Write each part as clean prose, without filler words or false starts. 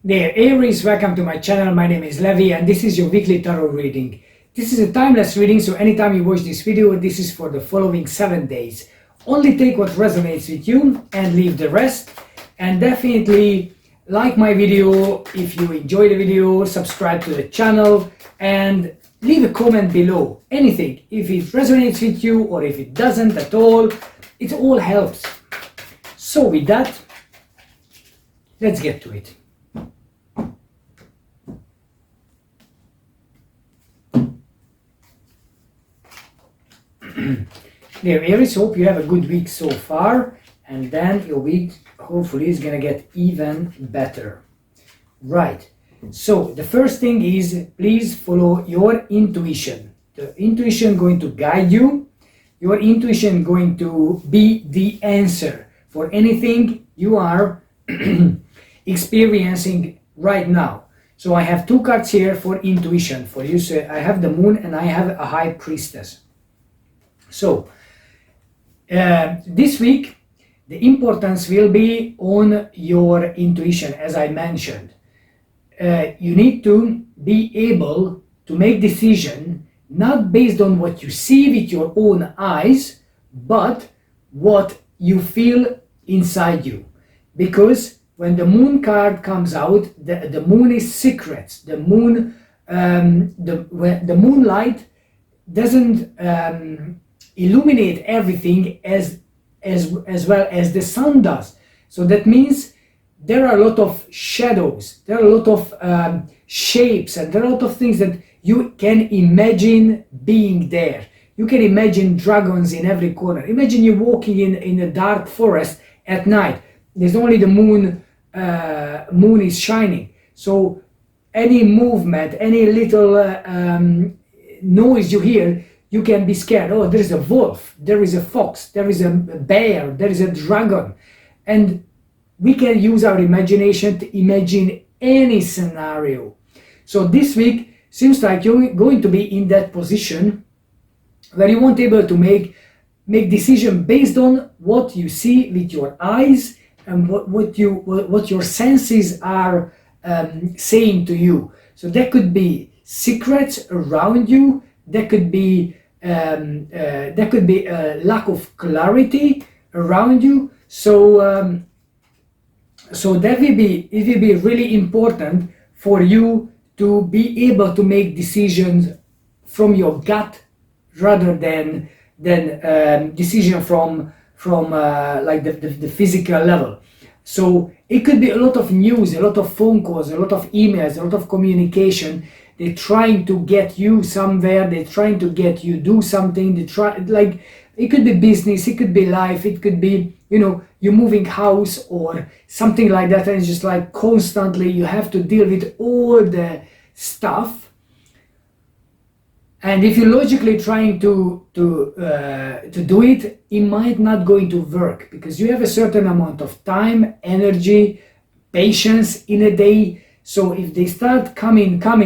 There, Aries, welcome to my channel. My name is Levi and this is your weekly tarot reading. This is a timeless reading, so anytime you watch this video, this is for the following 7 days. Only take what resonates with you and leave the rest. And definitely like my video if you enjoy the video, subscribe to the channel and leave a comment below. Anything, if it resonates with you or if it doesn't at all, it all helps. So with that, let's get to it. Dear Aries, hope you have a good week so far, and then your week hopefully is gonna get even better. Right, so the first thing is please follow your intuition. The intuition going to guide you. Your intuition going to be the answer for anything you are experiencing right now. So I have two cards here for intuition for you. So I have the Moon and I have a High Priestess. So this week the importance will be on your intuition, as I mentioned. You need to be able to make decision not based on what you see with your own eyes, but what you feel inside you. Because when the Moon card comes out, the Moon is secrets. The Moon, the moonlight doesn't illuminate everything as well as the sun does. So that means there are a lot of shadows, there are a lot of shapes, and there are a lot of things that you can imagine being there. You can imagine dragons in every corner. Imagine you walking in a dark forest at night. There's only the moon is shining. So any movement, any little noise you hear, you can be scared. Oh, there is a wolf, there is a fox, there is a bear, there is a dragon. And we can use our imagination to imagine any scenario. So this week seems like you're going to be in that position where you won't be able to make decision based on what you see with your eyes and what your senses are saying to you. So there could be secrets around you. There could be a lack of clarity around you. So so it will be really important for you to be able to make decisions from your gut rather than decision from like the physical level. So it could be a lot of news, a lot of phone calls, a lot of emails, a lot of communication. They're trying to get you somewhere, they're trying to get you do something, like it could be business, it could be life, it could be, you know, you're moving house or something like that, and it's just like constantly you have to deal with all the stuff. And if you're logically trying to do it, it might not going to work because you have a certain amount of time, energy, patience in a day. So if they start coming, try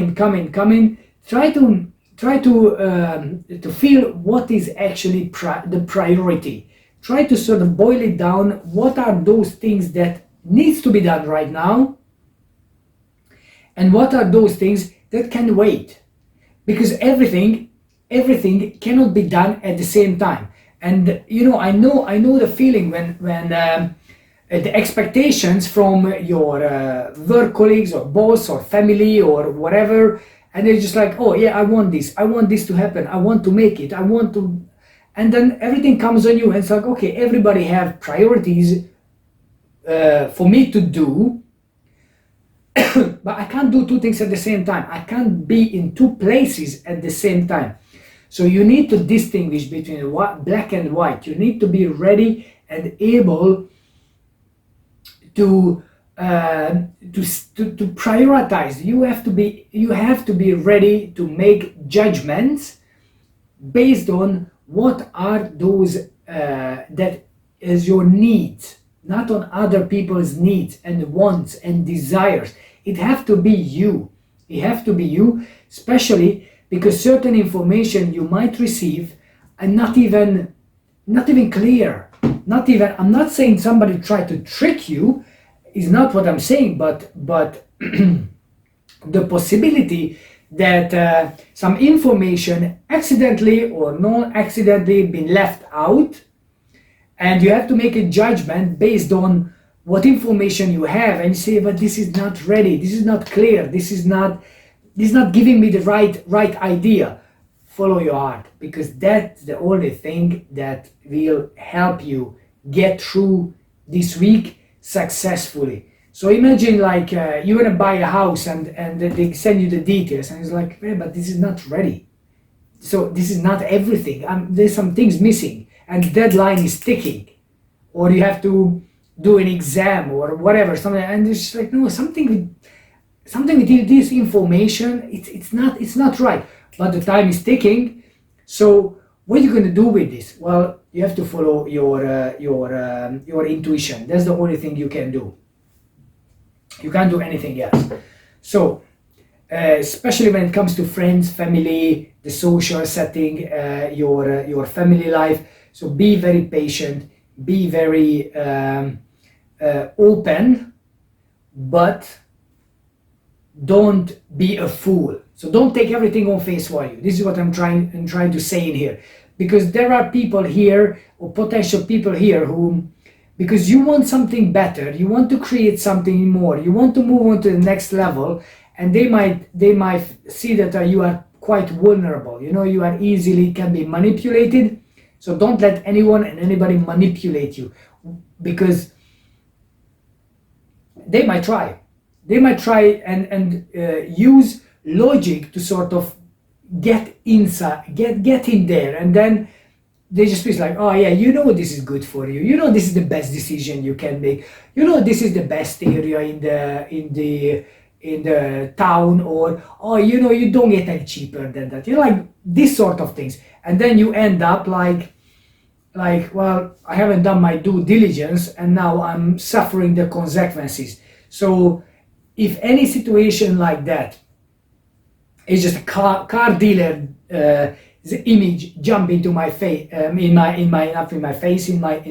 to feel what is actually the priority. Try to sort of boil it down. What are those things that needs to be done right now? And what are those things that can wait? Because everything cannot be done at the same time. And you know, I know the feeling when the expectations from your work colleagues or boss or family or whatever, and they're just like, oh yeah, I want this to happen, I want to make it, I want to, and then everything comes on you and it's like, okay, everybody have priorities for me to do, but I can't do two things at the same time. I can't be in two places at the same time. So you need to distinguish between black and white. You need to be ready and able to prioritize. You have to be ready to make judgments based on what are those that is your needs, not on other people's needs and wants and desires. It have to be you. It have to be you, especially because certain information you might receive and not even clear. I'm not saying somebody tried to trick you. is not what I'm saying, but the possibility that some information accidentally or non-accidentally been left out, and you have to make a judgment based on what information you have, and you say, but this is not ready, this is not clear, this is not giving me the right idea. Follow your heart, because that's the only thing that will help you get through this week successfully. So imagine like you're gonna buy a house and they send you the details, and it's like, hey, but this is not ready. So this is not everything. There's some things missing, and deadline is ticking, or you have to do an exam or whatever, something, and it's just like, no, something with this information, it's not right. But the time is ticking. So what are you going to do with this? Well, you have to follow your intuition. That's the only thing you can do. You can't do anything else. So especially when it comes to friends, family, the social setting, your family life. So be very patient, be very open, but don't be a fool. So don't take everything on face value. This is what I'm trying to say in here, because there are people here, or potential people here, who, because you want something better, you want to create something more, you want to move on to the next level, and they might see that you are quite vulnerable. You know, you are can be manipulated. So don't let anyone and anybody manipulate you, because they might try. They might try and use logic to sort of get inside, get in there, and then they just be like, oh yeah, you know this is good for you. You know this is the best decision you can make. You know this is the best area in the town, or oh, you know, you don't get any cheaper than that. You know, like this sort of things, and then you end up like, well, I haven't done my due diligence, and now I'm suffering the consequences. So if any situation like that is just a car dealer image jump into my face, in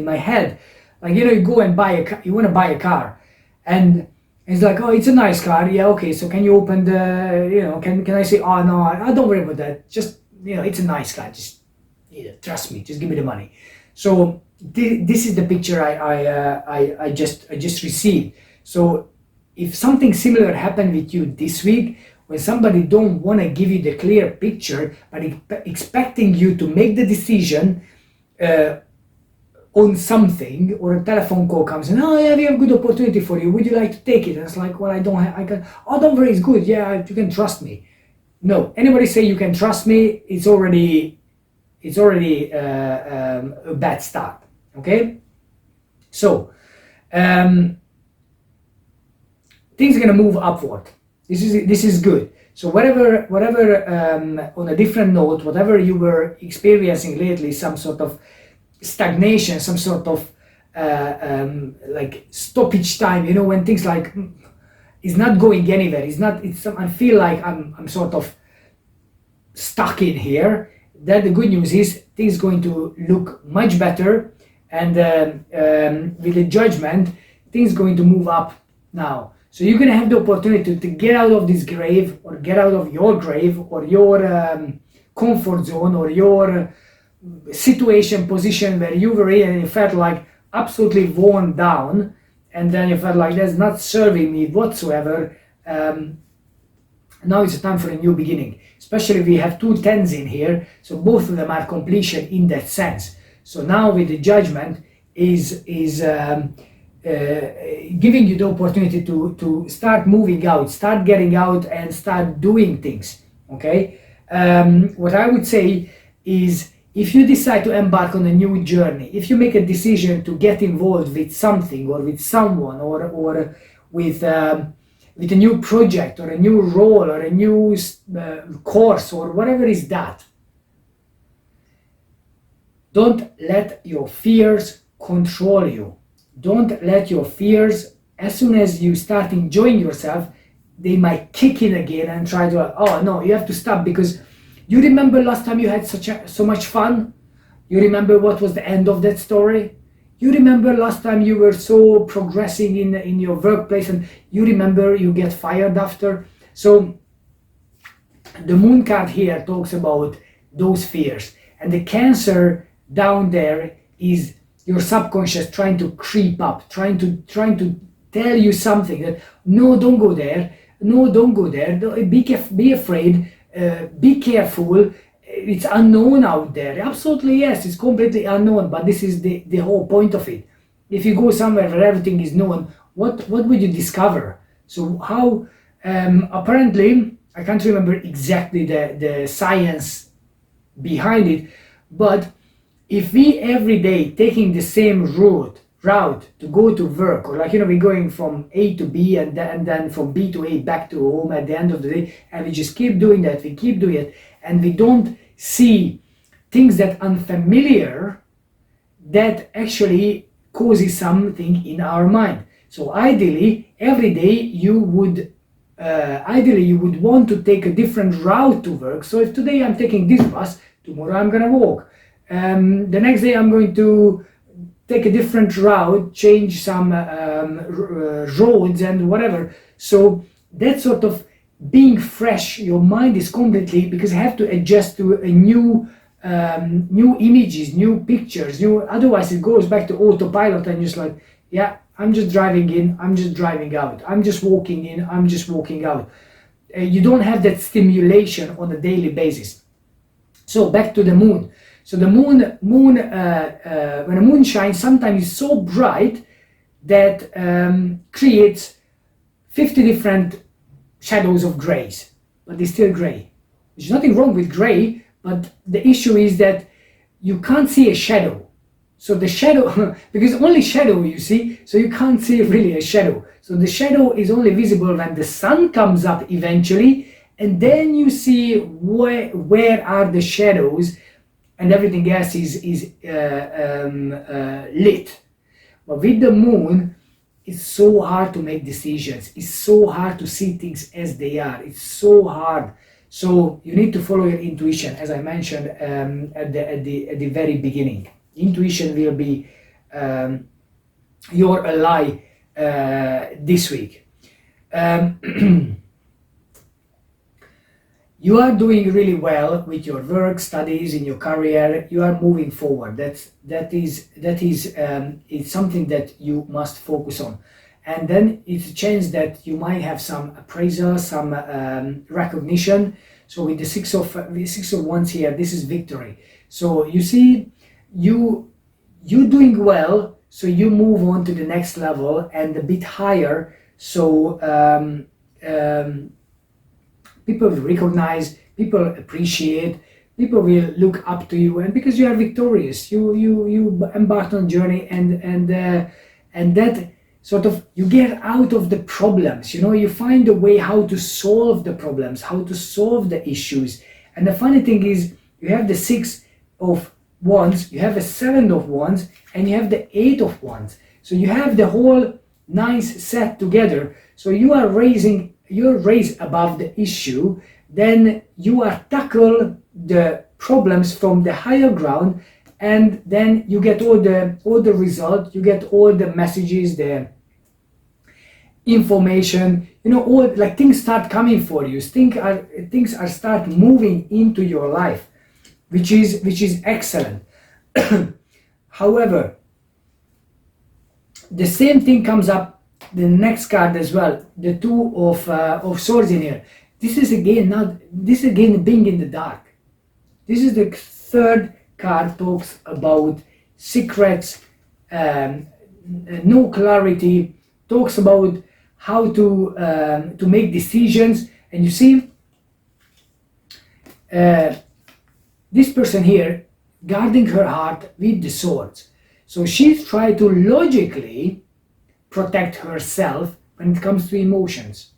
my head, like, you know, you go and buy a car, you want to buy a car, and it's like, oh, it's a nice car, yeah, okay, so can you open the, you know, can I say, oh no, I don't worry about that, just, you know, it's a nice car, just, yeah, trust me, just give me the money. So this is the picture I just received. So if something similar happened with you this week, when somebody don't want to give you the clear picture, but expecting you to make the decision on something, or a telephone call comes and, oh yeah, we have a good opportunity for you, would you like to take it? And it's like, well, I can, oh, don't worry, it's good, yeah, you can trust me. No, anybody say you can trust me, it's already a bad start. Okay, so things are gonna move upward. This is good. So whatever on a different note, whatever you were experiencing lately, some sort of stagnation, some sort of like stoppage time, you know, when things like is not going anywhere, I feel like I'm sort of stuck in here. That the good news is things going to look much better, and with the judgment, things going to move up now. So you're going to have the opportunity to get out of this grave, or get out of your grave, or your comfort zone, or your position where you were in and you felt like absolutely worn down, and then you felt like that's not serving me whatsoever. Now it's a time for a new beginning. Especially we have 2 10s in here, so both of them are completion in that sense. So now with the judgment is giving you the opportunity to start moving out, start getting out, and start doing things. Okay, what I would say is, if you decide to embark on a new journey, if you make a decision to get involved with something, or with someone, or with a new project, or a new role, or a new course, or whatever is that, don't let your fears control you. Don't let your fears, as soon as you start enjoying yourself, they might kick in again and try to, oh no, you have to stop, because you remember last time you had so much fun? You remember what was the end of that story? You remember last time you were so progressing in your workplace, and you remember you get fired after. So the moon card here talks about those fears, and the Cancer down there is your subconscious trying to creep up, trying to tell you something that no, don't go there, no, don't go there, be afraid, be careful, it's unknown out there. Absolutely, yes, it's completely unknown, but this is the whole point of it. If you go somewhere where everything is known, what would you discover? So how apparently, I can't remember exactly the science behind it, but if we every day taking the same route to go to work, or like, you know, we're going from A to B and then from B to A back to home at the end of the day, and we just keep doing that, we keep doing it, and we don't see things that unfamiliar, that actually causes something in our mind. So ideally every day you would want to take a different route to work. So if today I'm taking this bus, tomorrow I'm gonna walk, the next day I'm going to take a different route, change some roads and whatever. So that sort of being fresh, your mind is completely, because you have to adjust to a new images, new pictures, otherwise it goes back to autopilot, and just like, yeah, I'm just driving in, I'm just driving out, I'm just walking in, I'm just walking out. You don't have that stimulation on a daily basis. So back to the moon. So the moon when the moon shines, sometimes it's so bright that creates 50 different shadows of grays, but they're still gray. There's nothing wrong with gray, but the issue is that you can't see a shadow. So the shadow, because only shadow you see, so you can't see really a shadow. So the shadow is only visible when the sun comes up eventually, and then you see where are the shadows, and everything else is lit. But with the moon, it's so hard to make decisions. It's so hard to see things as they are. It's so hard. So you need to follow your intuition, as I mentioned at the very beginning. Intuition will be your ally this week. You are doing really well with your work, studies, in your career. You are moving forward. That is it's something that you must focus on. And then it's a chance that you might have some appraisal, some recognition. So with the six of wands here, this is victory. So you see, you doing well, so you move on to the next level and a bit higher. So people will recognize, people appreciate, people will look up to you, and because you are victorious, you embarked on a journey, and that sort of, you get out of the problems. You know, you find a way how to solve the problems, how to solve the issues. And the funny thing is, you have the 6 of wands, you have a 7 of wands, and you have the 8 of wands. So you have the whole nice set together. So you're raised above the issue, then you are tackle the problems from the higher ground, and then you get all the result, you get all the messages, the information, you know, all, like, things start coming for you, things are start moving into your life, which is excellent. However, the same thing comes up the next card as well, the 2 of swords in here. This is again being in the dark. This is the third card, talks about secrets, no clarity, talks about how to make decisions. And you see, this person here guarding her heart with the swords. So she's trying to logically protect herself when it comes to emotions.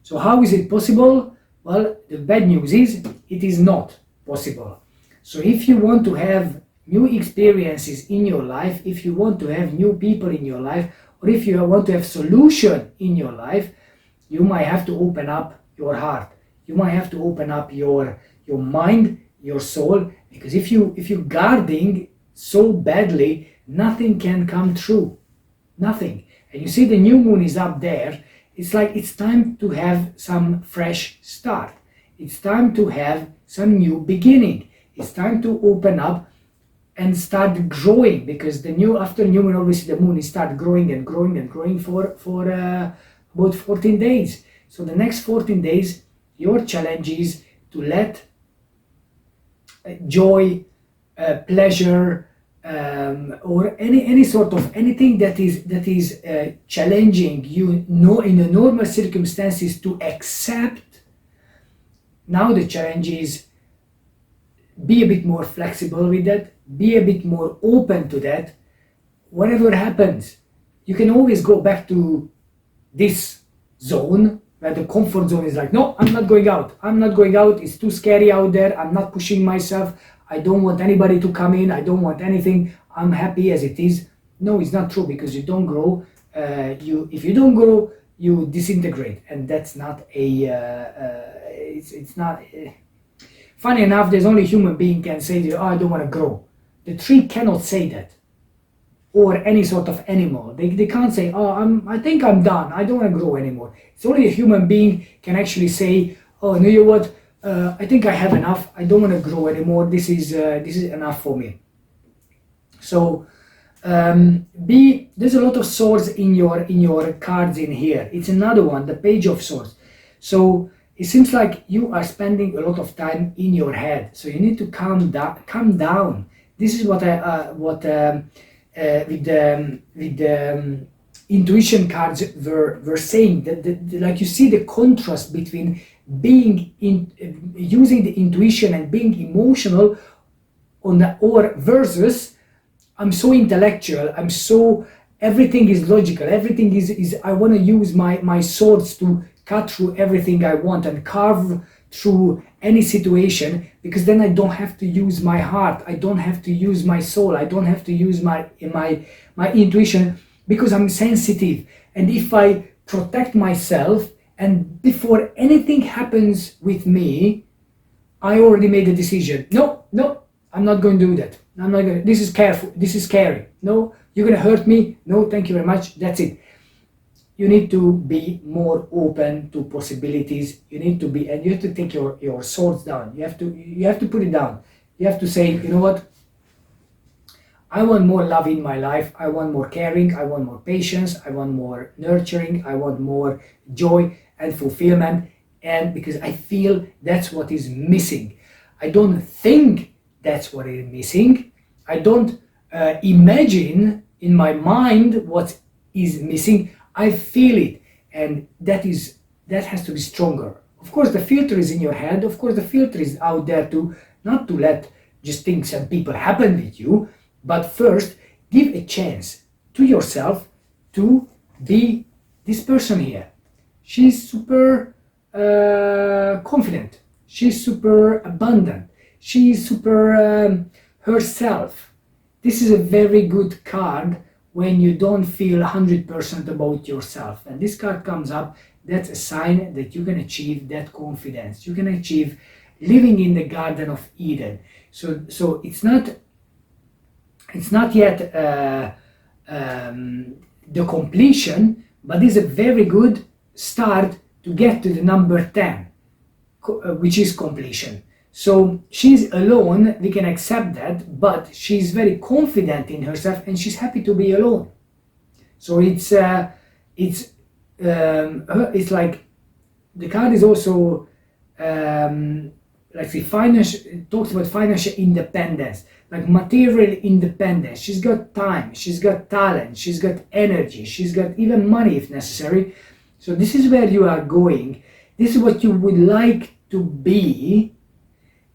So how is it possible? Well, the bad news is it is not possible. So if you want to have new experiences in your life, if you want to have new people in your life, or if you want to have solution in your life, you might have to open up your heart. You might have to open up your mind, your soul, because if you guarding so badly, nothing can come true. Nothing. And you see the new moon is up there. It's like it's time to have some fresh start. It's time to have some new beginning. It's time to open up and start growing, because after new moon, obviously the moon is start growing and growing and growing for about 14 days. So the next 14 days, your challenge is to let joy, pleasure, or any sort of anything that is challenging you in the normal circumstances to accept. Now the challenge is be a bit more flexible with that, be a bit more open to that. Whatever happens, you can always go back to this zone where the comfort zone is like, no, I'm not going out, it's too scary out there, I'm not pushing myself, I don't want anybody to come in, I don't want anything, I'm happy as it is. No, it's not true, because you don't grow. If you don't grow, you disintegrate, and that's not it's not funny enough, there's only a human being can say to you, oh, I don't want to grow. The tree cannot say that, or any sort of animal. They can't say, oh, I think I'm done, I don't want to grow anymore. It's only a human being can actually say, oh, you know what, I think I have enough, I don't want to grow anymore, this is enough for me. So there's a lot of swords in your cards in here. It's another one, the Page of Swords. So it seems like you are spending a lot of time in your head, so you need to calm down. This is what with the intuition cards were saying, that like you see the contrast between using the intuition and being emotional versus I'm so intellectual, everything is logical, everything is I want to use my swords to cut through everything I want and carve through any situation, because then I don't have to use my heart, I don't have to use my soul, I don't have to use my intuition, because I'm sensitive. And if I protect myself, and before anything happens with me, I already made a decision. No, I'm not going to do that. I'm not going to, this is scary. No, you're going to hurt me. No, thank you very much. That's it. You need to be more open to possibilities. You need to be, and you have to take your swords down. You have to put it down. You have to say, you know what? I want more love in my life. I want more caring. I want more patience. I want more nurturing. I want more joy and fulfillment. And because I feel that's what is missing. I don't think that's what is missing. I don't imagine in my mind what is missing. I feel it, and that has to be stronger. Of course, the filter is in your head. Of course, the filter is out there to not to let just things and people happen with you, but first give a chance to yourself to be this person here. She's super confident. She's super abundant. She's super herself. This is a very good card when you don't feel 100% about yourself. And this card comes up, that's a sign that you can achieve that confidence. You can achieve living in the Garden of Eden. So it's not yet the completion, but it's a very good start to get to the number 10, which is completion. So she's alone, we can accept that, but she's very confident in herself and she's happy to be alone. So it's like the card is also like the talks about financial independence, like material independence. She's got time, she's got talent, she's got energy, she's got even money if necessary. So this is where you are going. This is what you would like to be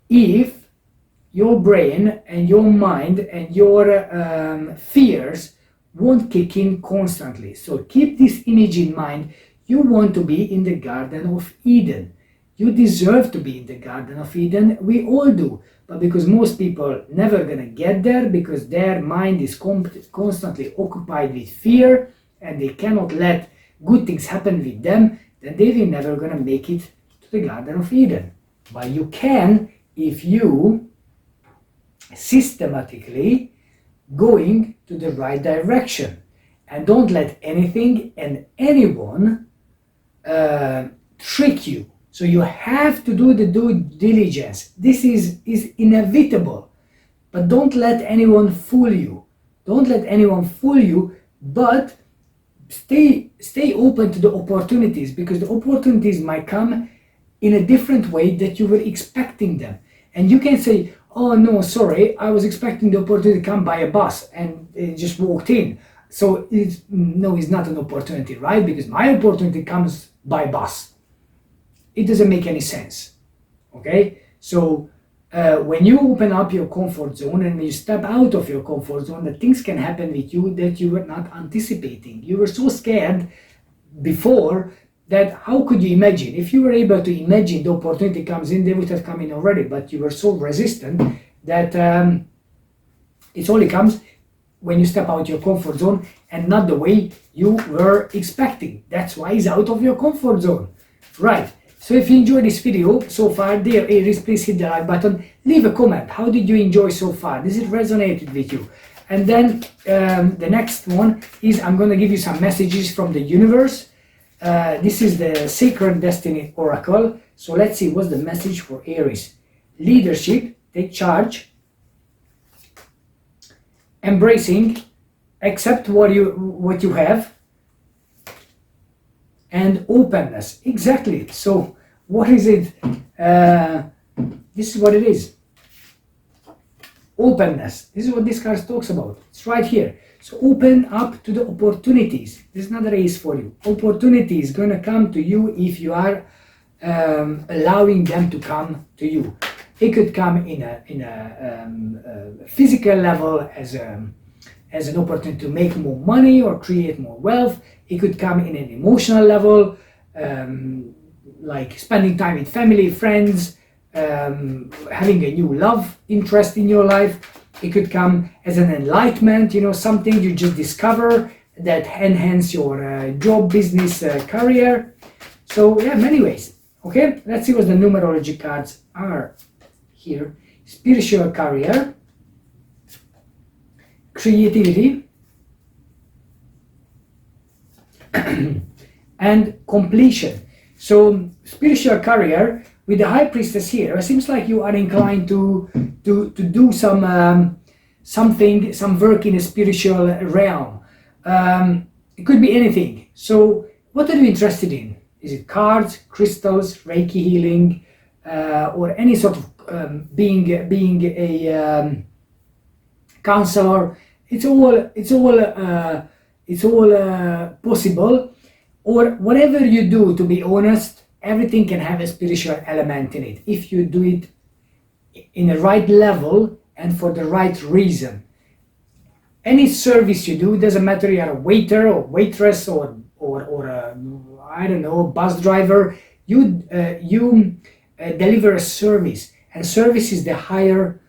if your brain and your mind and your fears won't kick in constantly. So keep this image in mind. You want to be in the Garden of Eden. You deserve to be in the Garden of Eden. We all do. But because most people never gonna get there, because their mind is constantly occupied with fear and they cannot let good things happen with them, then they will never gonna make it to the Garden of Eden. But you can if you systematically going to the right direction. And don't let anything and anyone trick you. So you have to do the due diligence. This is inevitable. But don't let anyone fool you. Don't let anyone fool you, but stay open to the opportunities, because the opportunities might come in a different way that you were expecting them. And you can say, oh no, sorry, I was expecting the opportunity to come by a bus and it just walked in. So it's not an opportunity, right? Because my opportunity comes by bus. It doesn't make any sense. Okay? So when you open up your comfort zone and when you step out of your comfort zone, that things can happen with you that you were not anticipating. You were so scared before that how could you imagine? If you were able to imagine the opportunity comes in, they would have come in already, but you were so resistant that it only comes when you step out your comfort zone and not the way you were expecting. That's why it's out of your comfort zone. Right. So if you enjoyed this video so far, dear Aries, please hit the like button. Leave a comment. How did you enjoy so far? Does it resonate with you? And then the next one is I'm going to give you some messages from the universe. This is the Sacred Destiny Oracle. So let's see what's the message for Aries. Leadership, take charge, embracing, accept what you have, and openness. Exactly. So what is it? This is what it is. Openness. This is what this card talks about. It's right here. So open up to the opportunities. There's another ace for you. Opportunity is going to come to you if you are allowing them to come to you. It could come in a physical level as an opportunity to make more money or create more wealth. It could come in an emotional level, like spending time with family, friends, having a new love interest in your life. It could come as an enlightenment, something you just discover that enhance your job, business, career. So yeah, many ways. Okay, let's see what the numerology cards are here. Spiritual career, creativity, and completion. So spiritual career with the High Priestess here, it seems like you are inclined to do some work in a spiritual realm. It could be anything. So what are you interested in? Is it cards, crystals, Reiki healing, or any sort of being a counselor? It's all possible. Or whatever you do, to be honest, everything can have a spiritual element in it if you do it in the right level and for the right reason. Any service you do, doesn't matter you're a waiter or waitress or I don't know, bus driver, you deliver a service, and service is the higher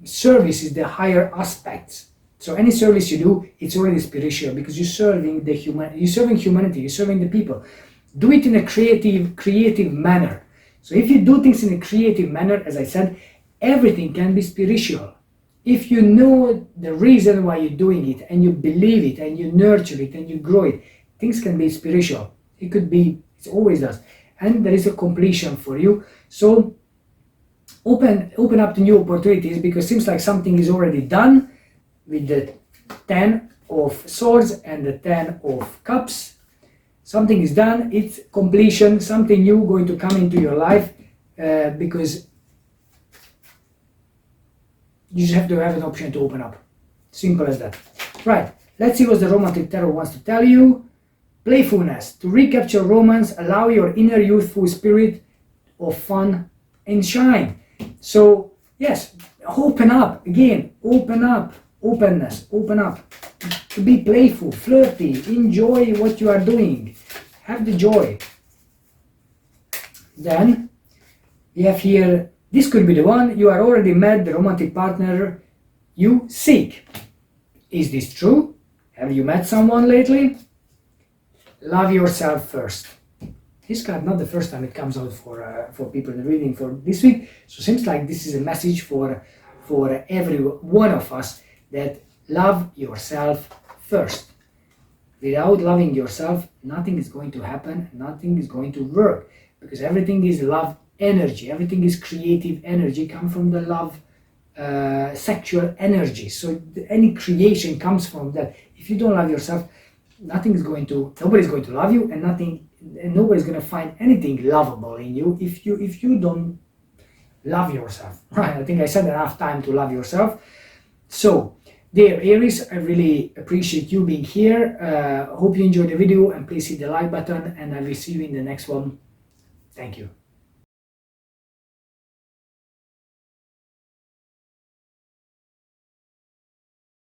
service is the higher aspects. So any service you do, it's already spiritual because you're serving humanity, you're serving the people. Do it in a creative manner. So if you do things in a creative manner, as I said, everything can be spiritual. If you know the reason why you're doing it and you believe it and you nurture it and you grow it, things can be spiritual. It could be, it always does. And there is a completion for you. So open up to new opportunities, because it seems like something is already done with the 10 of Swords and the 10 of Cups. Something is done, it's completion, something new going to come into your life, because you just have to have an option to open up. Simple as that. Right, let's see what the Romantic Tarot wants to tell you. Playfulness. To recapture romance, allow your inner youthful spirit of fun and shine. So, yes, open up. Again, open up. Openness, open up. To be playful, flirty, enjoy what you are doing. Have the joy. Then, we have here, this could be the one. You are already met the romantic partner you seek. Is this true? Have you met someone lately? Love yourself first. This card, not the first time it comes out for people in the reading for this week. So seems like this is a message for every one of us, that love yourself first. Without loving yourself, nothing is going to happen, nothing is going to work, because everything is love energy, everything is creative energy, come from the love sexual energy. So any creation comes from that. If you don't love yourself, nobody's going to love you, and nobody's going to find anything lovable in you if you don't love yourself, right? I think I said enough time to love yourself. So dear Aries, I really appreciate you being here. Hope you enjoyed the video, and please hit the like button, and I will see you in the next one. Thank you.